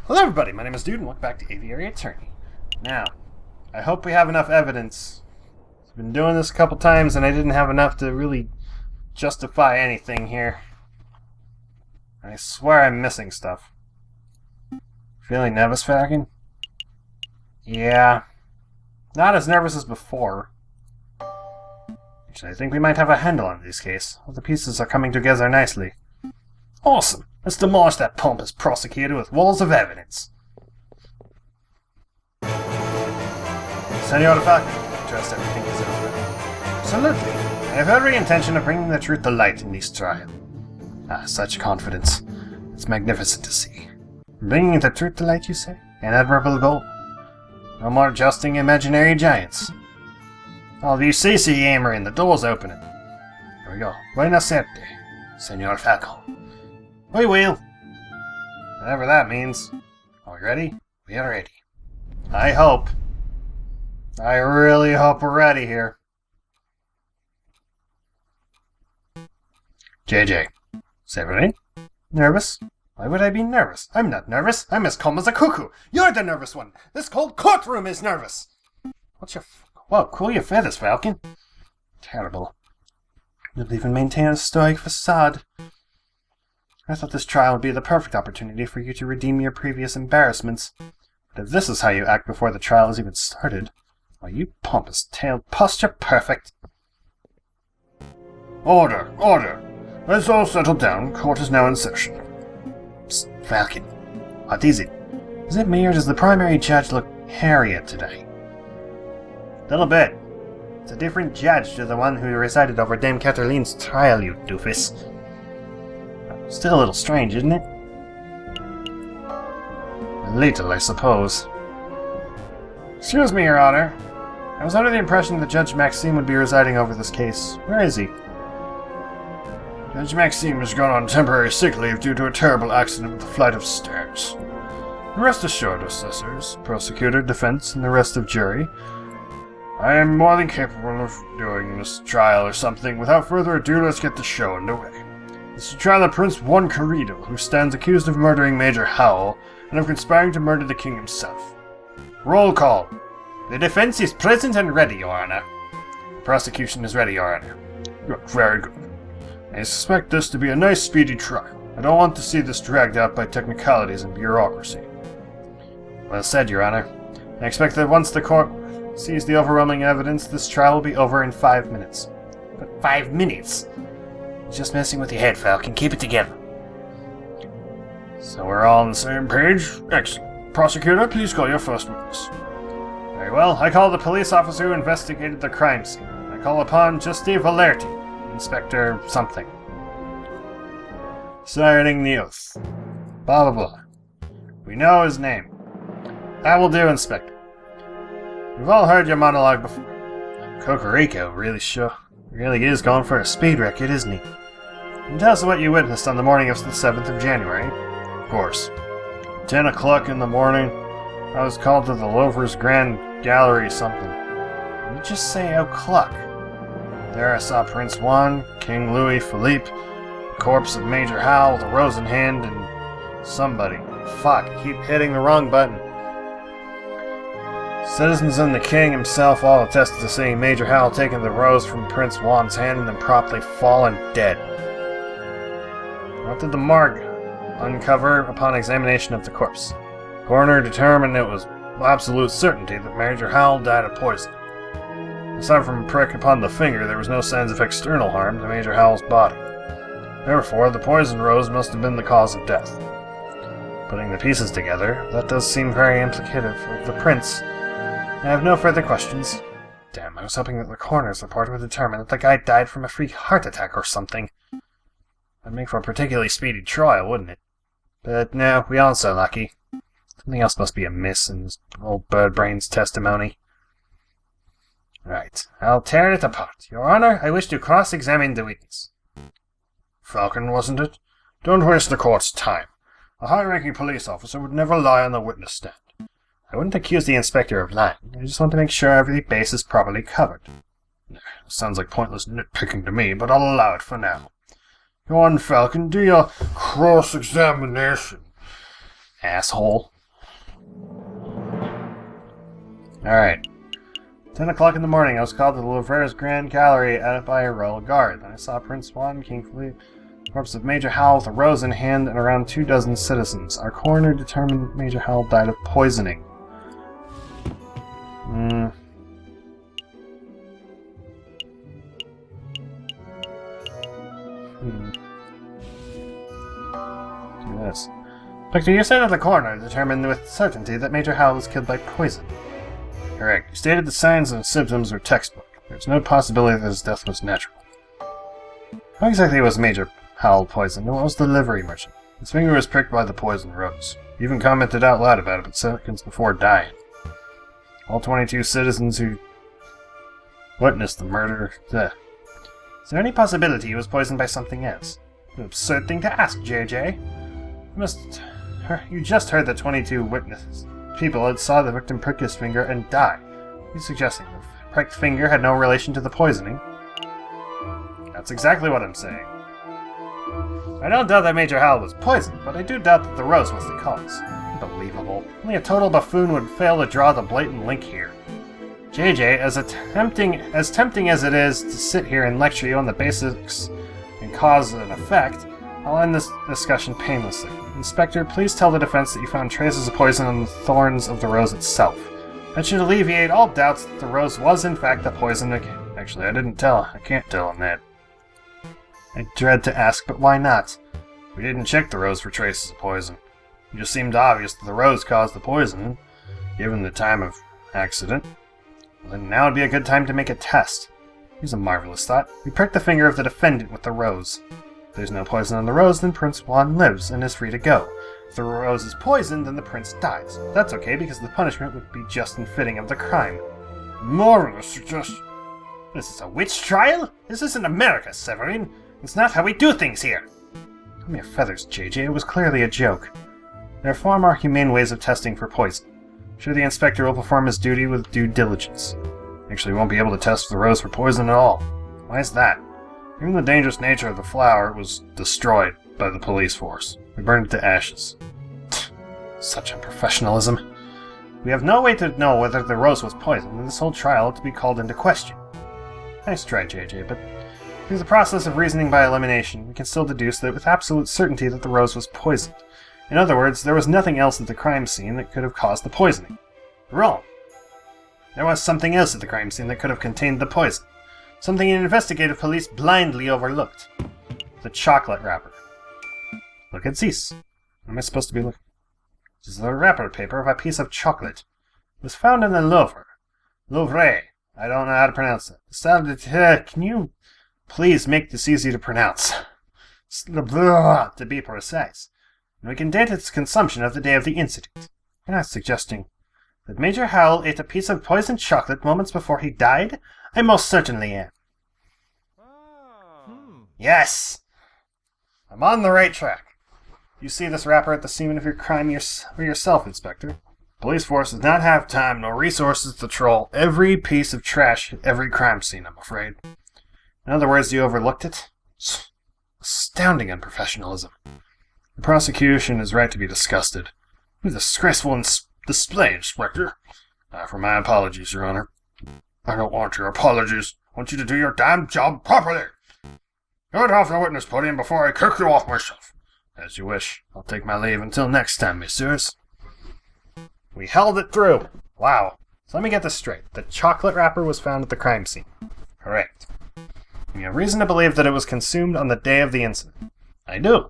Hello everybody, my name is Dude and welcome back to Aviary Attorney. Now, I hope we have enough evidence. I've been doing this a couple times and I didn't have enough to really justify anything here. I swear I'm missing stuff. Feeling nervous, Falcon? Yeah. Not as nervous as before. Actually, I think we might have a handle on this case. All the pieces are coming together nicely. Awesome! Let's demolish that pompous prosecutor with walls of evidence. Senor Falcon, I trust everything is over. Absolutely. I have every intention of bringing the truth to light in this trial. Ah, such confidence. It's magnificent to see. Bringing the truth to light, you say? An admirable goal. No more jousting imaginary giants. Oh, do you see, Aviary? The door's opening. Here we go. Buena suerte, Senor Falcon. We will. Whatever that means. Are we ready? We are ready. I hope. I really hope we're ready here. JJ. Severine? Nervous? Why would I be nervous? I'm not nervous. I'm as calm as a cuckoo. You're the nervous one. This whole courtroom is nervous. What's your... Whoa, cool your feathers, Falcon. Terrible. You'll even maintain a stoic facade. I thought this trial would be the perfect opportunity for you to redeem your previous embarrassments. But if this is how you act before the trial has even started, why, you pompous-tailed posture perfect. Order! Order! Let's all settle down. Court is now in session. Psst, Falcon. What is it? Is it me or does the primary judge look hairier today? Little bit. It's a different judge to the one who resided over Dame Catherline's trial, you doofus. Still a little strange, isn't it? A little, I suppose. Excuse me, Your Honor. I was under the impression that Judge Maxime would be residing over this case. Where is he? Judge Maxime has gone on temporary sick leave due to a terrible accident with a flight of stairs. Rest assured, assessors, prosecutor, defense, and the rest of jury, I am more than capable of doing this trial or something. Without further ado, let's get the show underway. This is to try the Prince Juan Querido, who stands accused of murdering Major Howell and of conspiring to murder the king himself. Roll call. The defense is present and ready, Your Honor. The prosecution is ready, Your Honor. Good, very good. I suspect this to be a nice, speedy trial. I don't want to see this dragged out by technicalities and bureaucracy. Well said, Your Honor. I expect that once the court sees the overwhelming evidence, this trial will be over in 5 minutes. But 5 minutes? Just messing with your head, Falcon. Keep it together. So we're all on the same page? Excellent. Prosecutor, please call your first witness. Very well. I call the police officer who investigated the crime scene. I call upon Giusti Valerti, Inspector something. Signing the oath. Blah, blah, blah. We know his name. That will do, Inspector. We've all heard your monologue before. Cocorico really is going for a speed record, isn't he? Can you tell us what you witnessed on the morning of the 7th of January? Of course. 10 o'clock in the morning, I was called to the Louvre's Grand Gallery something. You just say o'clock. There I saw Prince Juan, King Louis Philippe, the corpse of Major Howell with a rose in hand, and somebody. Fuck, I keep hitting the wrong button. Citizens and the king himself all attested to seeing Major Howell taking the rose from Prince Juan's hand and then promptly fallen dead. What did the morgue uncover upon examination of the corpse? The coroner determined it was absolute certainty that Major Howell died of poison. Aside from a prick upon the finger, there was no signs of external harm to Major Howell's body. Therefore, the poison rose must have been the cause of death. Putting the pieces together, that does seem very implicative of the prince. I have no further questions. Damn, I was hoping that the coroner's report would determine that the guy died from a freak heart attack or something. That'd make for a particularly speedy trial, wouldn't it? But no, we aren't so lucky. Something else must be amiss in this old Birdbrain's testimony. Right, I'll tear it apart. Your Honor, I wish to cross-examine the witness. Falcon, wasn't it? Don't waste the court's time. A high-ranking police officer would never lie on the witness stand. I wouldn't accuse the inspector of lying. I just want to make sure every base is properly covered. Sounds like pointless nitpicking to me, but I'll allow it for now. Go on, Falcon, do your cross-examination. Asshole. Alright. 10 o'clock in the morning, I was called to the Louvre's Grand Gallery by a royal guard. Then I saw Prince Juan, King Philippe, corpse of Major Howell with a rose in hand, and around 24 citizens. Our coroner determined Major Howell died of poisoning. Do this. Doctor, you said that the coroner determined with certainty that Major Howell was killed by poison. Correct. You stated the signs and symptoms were textbook. There's no possibility that his death was natural. How exactly was Major Howell poisoned, and what was the livery merchant? His finger was pricked by the poison rose. He even commented out loud about it, but seconds before dying. All 22 citizens who witnessed the murder... Is there any possibility he was poisoned by something else? An absurd thing to ask, JJ. You just heard that 22 witnesses. People had saw the victim prick his finger and die. He's suggesting the pricked finger had no relation to the poisoning. That's exactly what I'm saying. I don't doubt that Major Howell was poisoned, but I do doubt that the rose was the cause. Unbelievable. Only a total buffoon would fail to draw the blatant link here. JJ, as tempting as it is to sit here and lecture you on the basics and cause and effect, I'll end this discussion painlessly. Inspector, please tell the defense that you found traces of poison on the thorns of the rose itself. That should alleviate all doubts that the rose was in fact the poison. Actually, I can't tell him that. I dread to ask, but why not? We didn't check the rose for traces of poison. It just seemed obvious that the rose caused the poison, given the time of accident. Well, then now would be a good time to make a test. Here's a marvelous thought. We prick the finger of the defendant with the rose. If there's no poison on the rose, then Prince Juan lives and is free to go. If the rose is poisoned, then the prince dies. That's okay, because the punishment would be just and fitting of the crime. Marvelous suggestion. This is a witch trial? This isn't America, Severin. It's not how we do things here. Give me your feathers, JJ. It was clearly a joke. There are far more humane ways of testing for poison. I'm sure the inspector will perform his duty with due diligence. Actually, he won't be able to test the rose for poison at all. Why is that? Given the dangerous nature of the flower, it was destroyed by the police force. We burned it to ashes. Such unprofessionalism. We have no way to know whether the rose was poisoned, and this whole trial ought to be called into question. Nice try, JJ, but through the process of reasoning by elimination, we can still deduce that with absolute certainty that the rose was poisoned. In other words, there was nothing else at the crime scene that could have caused the poisoning. Wrong. There was something else at the crime scene that could have contained the poison. Something investigative police blindly overlooked. The chocolate wrapper. Look at this. What am I supposed to be looking? This is the wrapper paper of a piece of chocolate. It was found in the Louvre. Louvre. I don't know how to pronounce it. Can you please make this easy to pronounce? To be precise. And we can date its consumption of the day of the incident. You're not suggesting that Major Howell ate a piece of poisoned chocolate moments before he died? I most certainly am. Yes! I'm on the right track. You see this wrapper at the scene of your crime yourself, Inspector. Police force does not have time nor resources to troll every piece of trash at every crime scene, I'm afraid. In other words, you overlooked it? Astounding unprofessionalism. The prosecution is right to be disgusted. What a disgraceful display, Inspector. For my apologies, Your Honor. I don't want your apologies. I want you to do your damn job properly. Get off the witness podium before I kick you off myself. As you wish. I'll take my leave until next time, messieurs. We held it through. Wow. So let me get this straight. The chocolate wrapper was found at the crime scene. Correct. You have reason to believe that it was consumed on the day of the incident. I do.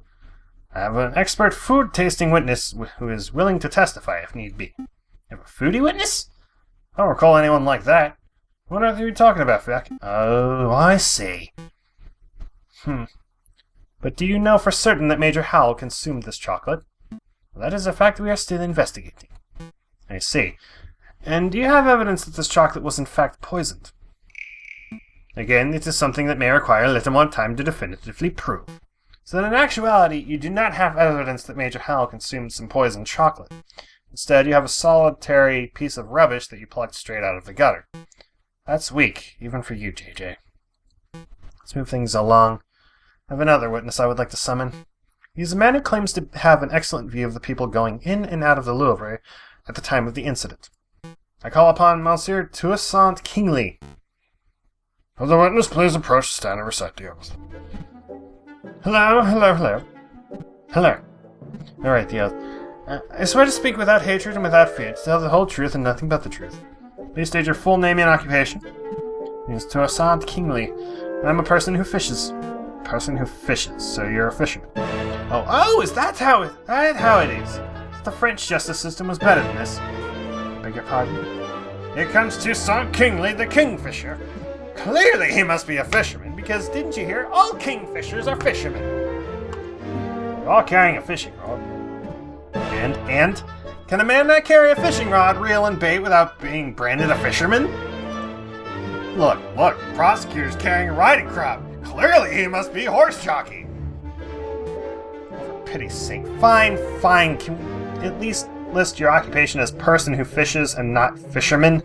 I have an expert food-tasting witness who is willing to testify if need be. You have a foodie witness? I don't recall anyone like that. What are you talking about, Feck? Oh, I see. But do you know for certain that Major Howell consumed this chocolate? Well, that is a fact we are still investigating. I see. And do you have evidence that this chocolate was in fact poisoned? Again, it is something that may require a little more time to definitively prove. So that in actuality, you do not have evidence that Major Howell consumed some poisoned chocolate. Instead, you have a solitary piece of rubbish that you plucked straight out of the gutter. That's weak, even for you, JJ. Let's move things along. I have another witness I would like to summon. He's a man who claims to have an excellent view of the people going in and out of the Louvre at the time of the incident. I call upon Monsieur Toussaint Kingsley. Will the witness please approach the stand and recite the oath? Hello, hello, hello. Hello. Alright, the oath. I swear to speak without hatred and without fear, to tell the whole truth and nothing but the truth. Please state your full name and occupation. My name is Toussaint Kingsley, and I'm a person who fishes. Person who fishes, so you're a fisherman. Oh, is that how it is? The French justice system was better than this. Beg your pardon? Here comes Toussaint Kingsley, the kingfisher. Clearly he must be a fisherman, because didn't you hear? All kingfishers are fishermen. You're all carrying a fishing rod. And? Can a man not carry a fishing rod, reel, and bait without being branded a fisherman? Look, prosecutor's carrying a riding crop. Clearly he must be horse jockey. For pity's sake. Fine. Can we at least list your occupation as person who fishes and not fisherman?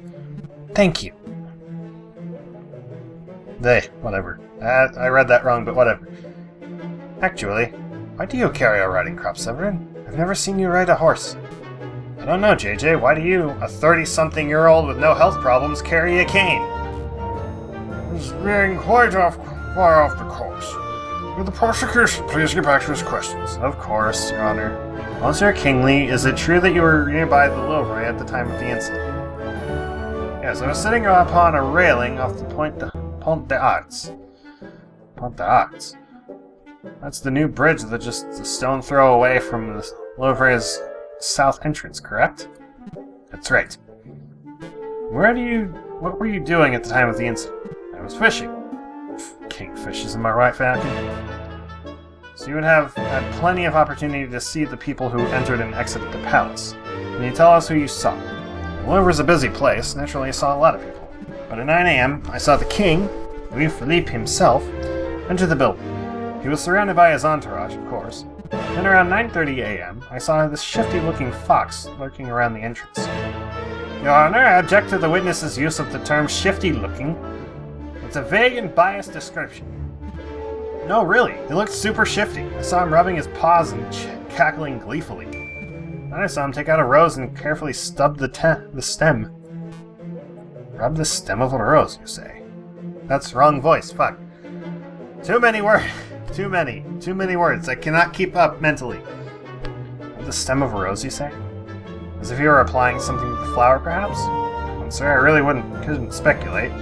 Thank you. Whatever. I read that wrong, but whatever. Actually, why do you carry a riding crop, Severin? I've never seen you ride a horse. I don't know, JJ. Why do you, a 30-something-year-old with no health problems, carry a cane? This is being quite far off the course. Will the prosecution please get back to his questions? Of course, Your Honor. Monsieur Kingsley, is it true that you were nearby the Louvre at the time of the incident? Yes, I was sitting upon a railing off the Pont d'Arts. Pont d'Arts. That's the new bridge that's just a stone throw away from the Louvre's south entrance, correct? That's right. What were you doing at the time of the incident? I was fishing. Kingfishers, am I right, Falcon? So you would have had plenty of opportunity to see the people who entered and exited the palace. Can you tell us who you saw? The Louvre's a busy place. Naturally, I saw a lot of people. But at 9 a.m., I saw the king, Louis Philippe himself, enter the building. He was surrounded by his entourage, of course. Then around 9:30 a.m., I saw this shifty-looking fox lurking around the entrance. Your Honor, I object to the witness's use of the term shifty-looking. It's a vague and biased description. No, really, he looked super shifty. I saw him rubbing his paws and cackling gleefully. Then I saw him take out a rose and carefully stub the stem. Rub the stem of a rose, you say? That's wrong voice, fuck. Too many words. Too many words. I cannot keep up mentally. The stem of a rose, you say? As if you were applying something to the flower, perhaps? Well, sir, I really couldn't speculate.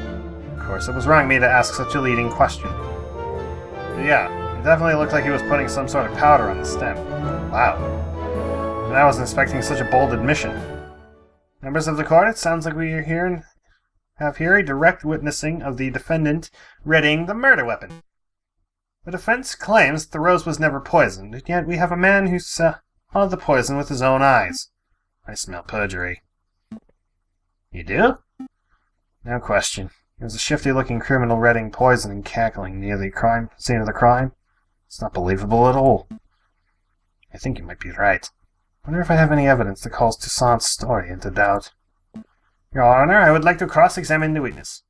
Of course, it was wrong of me to ask such a leading question. But yeah, it definitely looked like he was putting some sort of powder on the stem. Wow. And I wasn't expecting such a bold admission. Members of the court, it sounds like we have here a direct witnessing of the defendant readying the murder weapon. The defense claims that the rose was never poisoned, and yet we have a man who saw the poison with his own eyes. I smell perjury. You do? No question. He was a shifty-looking criminal readying poison and cackling near the scene of the crime. It's not believable at all. I think you might be right. I wonder if I have any evidence that calls Toussaint's story into doubt. Your Honor, I would like to cross-examine the witness.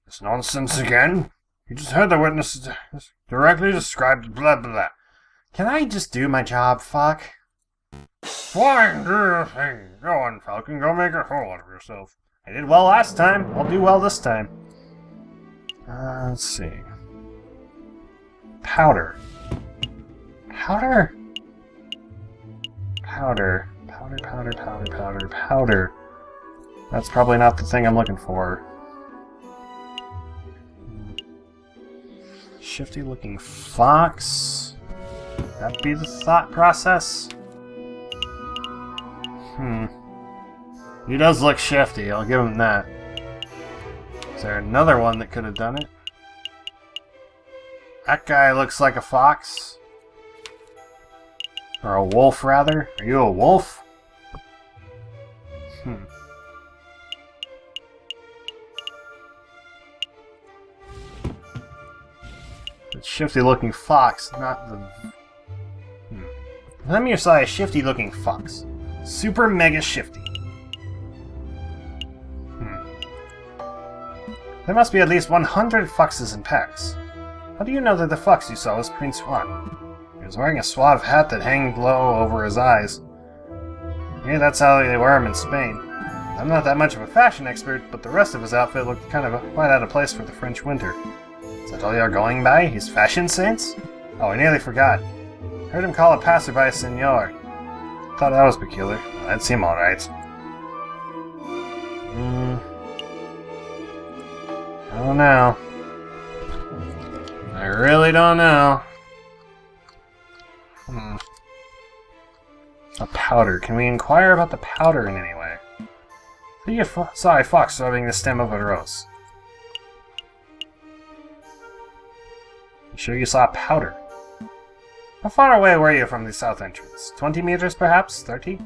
This nonsense again? You just heard the witness directly described blah blah. Can I just do my job, fuck? Fine, do your thing. Go on, Falcon, go make a fool out of yourself. I did well last time, I'll do well this time. Let's see. Powder. That's probably not the thing I'm looking for. Shifty-looking fox. That'd be the thought process. He does look shifty, I'll give him that. Is there another one that could have done it? That guy looks like a fox. Or a wolf, rather. Are you a wolf? The shifty-looking fox, not the... Let me saw a shifty-looking fox. Super mega shifty. There must be at least 100 foxes in Paris. How do you know that the fox you saw was Prince Juan? He was wearing a suave hat that hung low over his eyes. Yeah, that's how they wear them in Spain. I'm not that much of a fashion expert, but the rest of his outfit looked kind of quite out of place for the French winter. Is that all you're going by? His fashion sense? Oh, I nearly forgot. Heard him call a passerby senor. Thought that was peculiar. Well, that'd seem alright. I don't know. I really don't know. A powder. Can we inquire about the powder in any way? You saw a fox rubbing the stem of a rose. You sure you saw powder? How far away were you from the south entrance? 20 meters, perhaps? 30?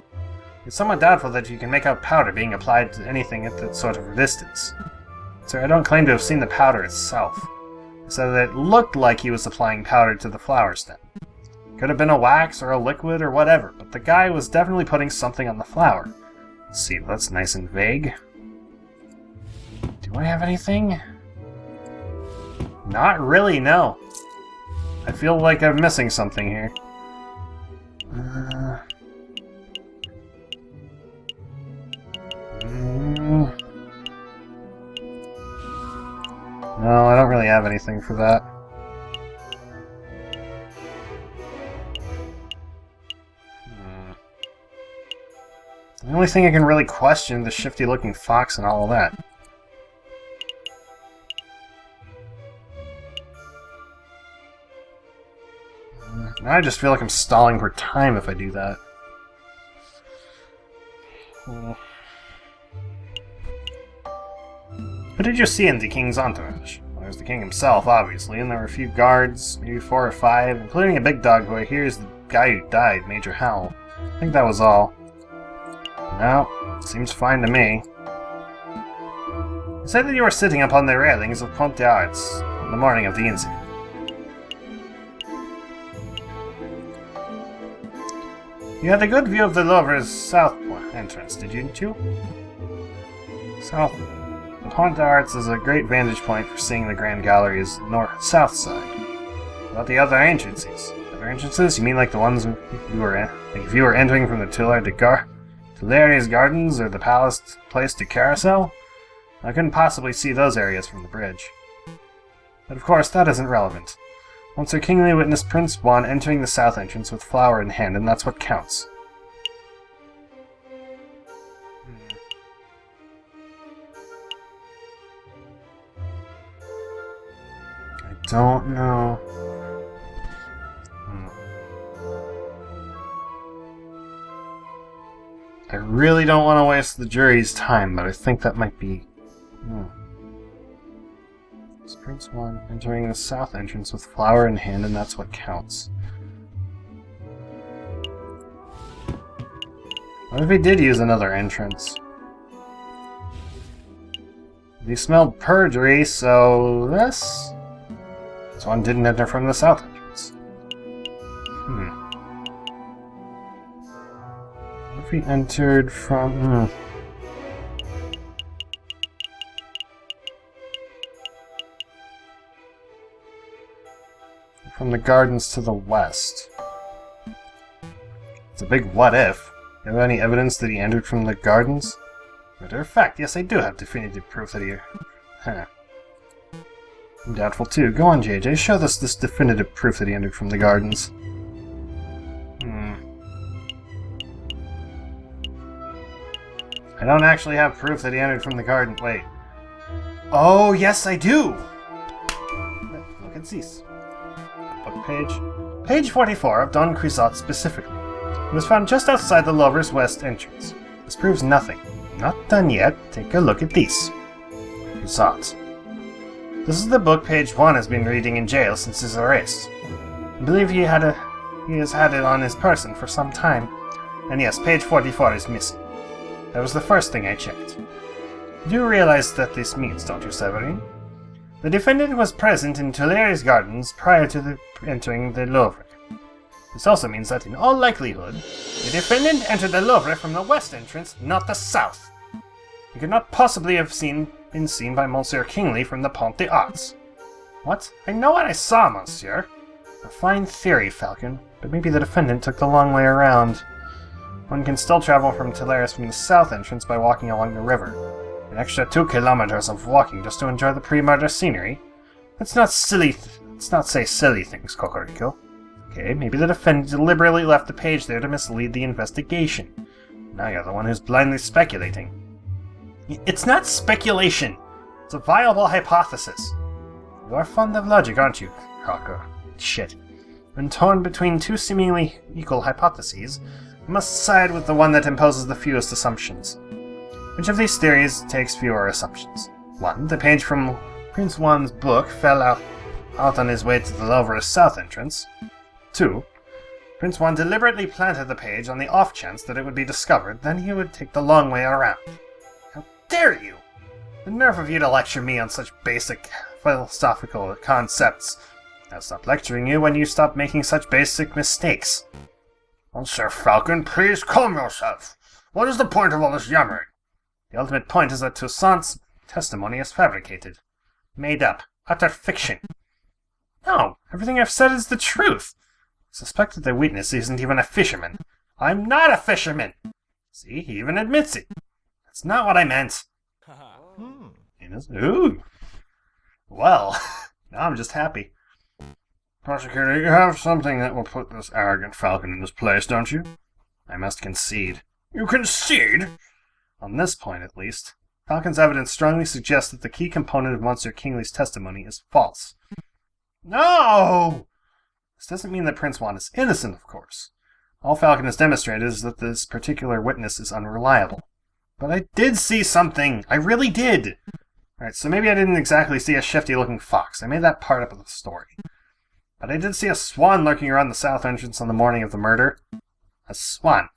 It's somewhat doubtful that you can make out powder being applied to anything at that sort of distance. Sir, I don't claim to have seen the powder itself. I said that it looked like he was applying powder to the flower stem. Could have been a wax or a liquid or whatever, but the guy was definitely putting something on the flower. Let's see, that's nice and vague. Do I have anything? Not really, no. I feel like I'm missing something here. No, I don't really have anything for that. The only thing I can really question is the shifty-looking fox and all of that. Now I just feel like I'm stalling for time if I do that. Who did you see in the king's entourage? Well, there's the king himself, obviously, and there were a few guards, maybe 4 or 5, including a big dog who I hear is the guy who died, Major Howell. I think that was all. No, seems fine to me. You said that you were sitting upon the railings of Pont d'Arts on the morning of the incident. You had a good view of the Louvre's south entrance, didn't you? South. The Pont d'Arts is a great vantage point for seeing the Grand Gallery's north-south side. What about the other entrances? Other entrances? You mean like the ones you were in? Like if you were entering from the Tuileries Gardens or the Place de Carousel? I couldn't possibly see those areas from the bridge. But of course, that isn't relevant. Once Sir Kingsley witnessed Prince Juan entering the south entrance with flower in hand, and that's what counts. I don't know. I really don't want to waste the jury's time, but I think that might be... It's Prince Juan entering the south entrance with flower in hand, and that's what counts. What if he did use another entrance? He smelled perjury, so this one didn't enter from the south entrance. What if he entered from... From the gardens to the west. It's a big what if. Do you have any evidence that he entered from the gardens? Matter of fact, yes, I do have definitive proof that he... I'm doubtful too. Go on, JJ. Show us this definitive proof that he entered from the gardens. I don't actually have proof that he entered from the garden. Wait. Oh, yes, I do! Look at this. Book page. Page 44 of Don Quixote specifically. It was found just outside the Louvre's west entrance. This proves nothing. Not done yet. Take a look at this. Quixote. This is the book Page 1 has been reading in jail since his arrest. I believe he has had it on his person for some time. And yes, page 44 is missing. That was the first thing I checked. You do realize that this means, don't you, Severin? The defendant was present in Tuileries Gardens prior to entering the Louvre. This also means that in all likelihood, the defendant entered the Louvre from the west entrance, not the south. He could not possibly have been seen by Monsieur Kingsley from the Pont d'Arts. What? I know what I saw, monsieur. A fine theory, Falcon, but maybe the defendant took the long way around. One can still travel from Teleris from the south entrance by walking along the river. An extra 2 kilometers of walking just to enjoy the pre-murder scenery? Let's not say silly things, Cocorico. Okay, maybe the defendant deliberately left the page there to mislead the investigation. Now you're the one who's blindly speculating. It's not speculation! It's a viable hypothesis. You are fond of logic, aren't you, Crocker? Shit. When torn between two seemingly equal hypotheses, you must side with the one that imposes the fewest assumptions. Which of these theories takes fewer assumptions? 1. The page from Prince Juan's book fell out on his way to the Louvre's south entrance. 2. Prince Juan deliberately planted the page on the off chance that it would be discovered, then he would take the long way around. How dare you! The nerve of you to lecture me on such basic philosophical concepts. I'll stop lecturing you when you stop making such basic mistakes. Oh, Sir Falcon, please calm yourself. What is the point of all this yammering? The ultimate point is that Toussaint's testimony is fabricated. Made up. Utter fiction. No, everything I've said is the truth. I suspect that the witness isn't even a fisherman. I'm not a fisherman! See, he even admits it. That's not what I meant. Ooh. Well, now I'm just happy. Prosecutor, you have something that will put this arrogant Falcon in his place, don't you? I must concede. You concede? On this point, at least, Falcon's evidence strongly suggests that the key component of Monsieur Kingley's testimony is false. No! This doesn't mean that Prince Juan is innocent, of course. All Falcon has demonstrated is that this particular witness is unreliable. But I did see something! I really did! Alright, so maybe I didn't exactly see a shifty-looking fox. I made that part up of the story. But I did see a swan lurking around the south entrance on the morning of the murder. A swan.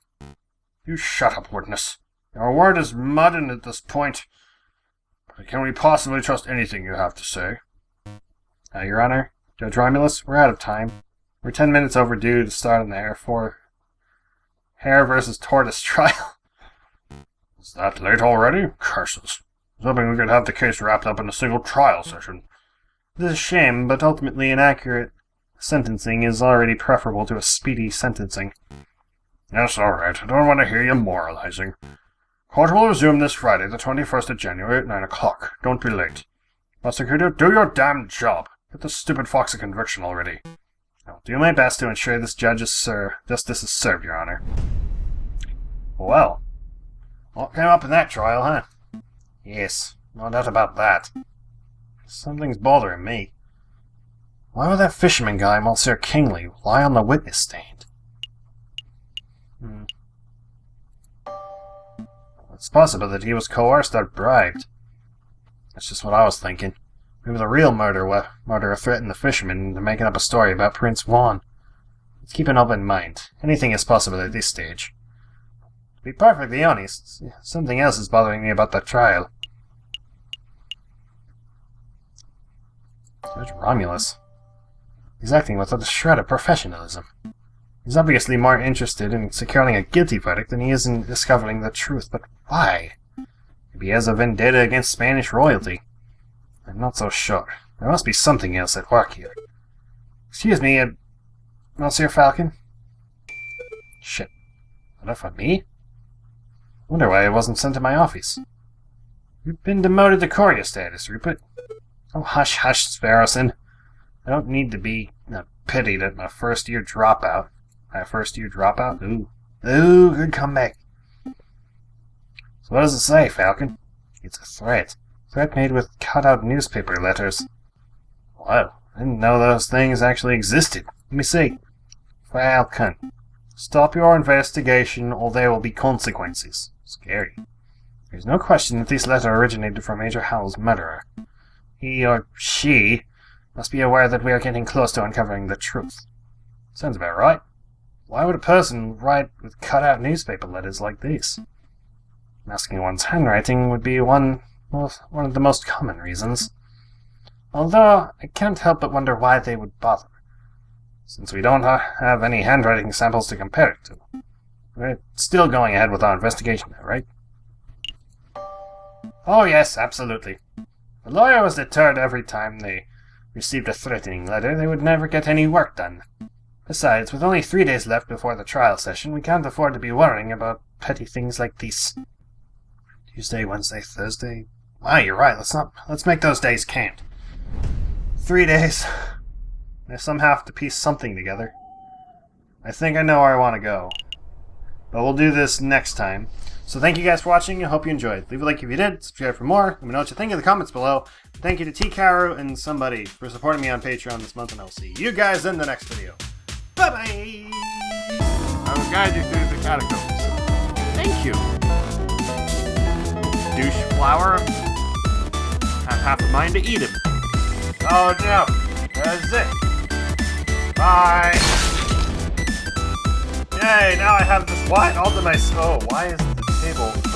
You shut up, witness. Your word is mud at this point. But can we possibly trust anything you have to say? Your Honor, Judge Romulus, we're out of time. We're 10 minutes overdue to start on the Hare versus Tortoise trial. Is that late already? Curses. I was hoping we could have the case wrapped up in a single trial session. This is a shame, but ultimately inaccurate sentencing is already preferable to a speedy sentencing. Yes, all right. I don't want to hear you moralizing. Court will resume this Friday, the 21st of January at 9 o'clock. Don't be late. Prosecutor, do your damn job. Get the stupid fox a conviction already. I'll do my best to ensure this justice is served, Your Honor. Well, what came up in that trial, huh? Yes, no doubt about that. Something's bothering me. Why would that fisherman guy, Monsieur Kingley, lie on the witness stand? It's possible that he was coerced or bribed. That's just what I was thinking. Maybe the real murderer threatened the fisherman into making up a story about Prince Juan. Let's keep an open mind. Anything is possible at this stage. To be perfectly honest, something else is bothering me about that trial. Judge Romulus. He's acting without a shred of professionalism. He's obviously more interested in securing a guilty verdict than he is in discovering the truth, but why? Maybe he has a vendetta against Spanish royalty. I'm not so sure. There must be something else at work here. Excuse me, Monsieur Falcon? Shit. What for me? Wonder why I wasn't sent to my office. You've been demoted to courier status, Rupert. Oh, hush, hush, Sparrowson. I don't need to be pitied at my first-year dropout. My first-year dropout? Ooh. Ooh, good comeback. So what does it say, Falcon? It's a threat. Threat made with cut-out newspaper letters. Wow, I didn't know those things actually existed. Let me see. Falcon. Stop your investigation or there will be consequences. Scary. There's no question that this letter originated from Major Howell's murderer. He or she must be aware that we are getting close to uncovering the truth. Sounds about right. Why would a person write with cut-out newspaper letters like this? Masking one's handwriting would be one of the most common reasons. Although, I can't help but wonder why they would bother. Since we don't have any handwriting samples to compare it to. We're still going ahead with our investigation, right? Oh yes, absolutely. The lawyer was deterred every time they received a threatening letter. They would never get any work done. Besides, with only 3 days left before the trial session, we can't afford to be worrying about petty things like these. Tuesday, Wednesday, Thursday. Ah, you're right. Let's make those days count. 3 days. I somehow have to piece something together. I think I know where I want to go. But we'll do this next time. So thank you guys for watching. I hope you enjoyed. Leave a like if you did. Subscribe for more. Let me know what you think in the comments below. Thank you to T. Caru and somebody for supporting me on Patreon this month. And I'll see you guys in the next video. Bye-bye! I will guide you through the catacombs. Thank you. Douche flower. Have half a mind to eat him. Oh no! That's it! Bye! Yay, now I have this. Why? All to myself. Oh, why is the table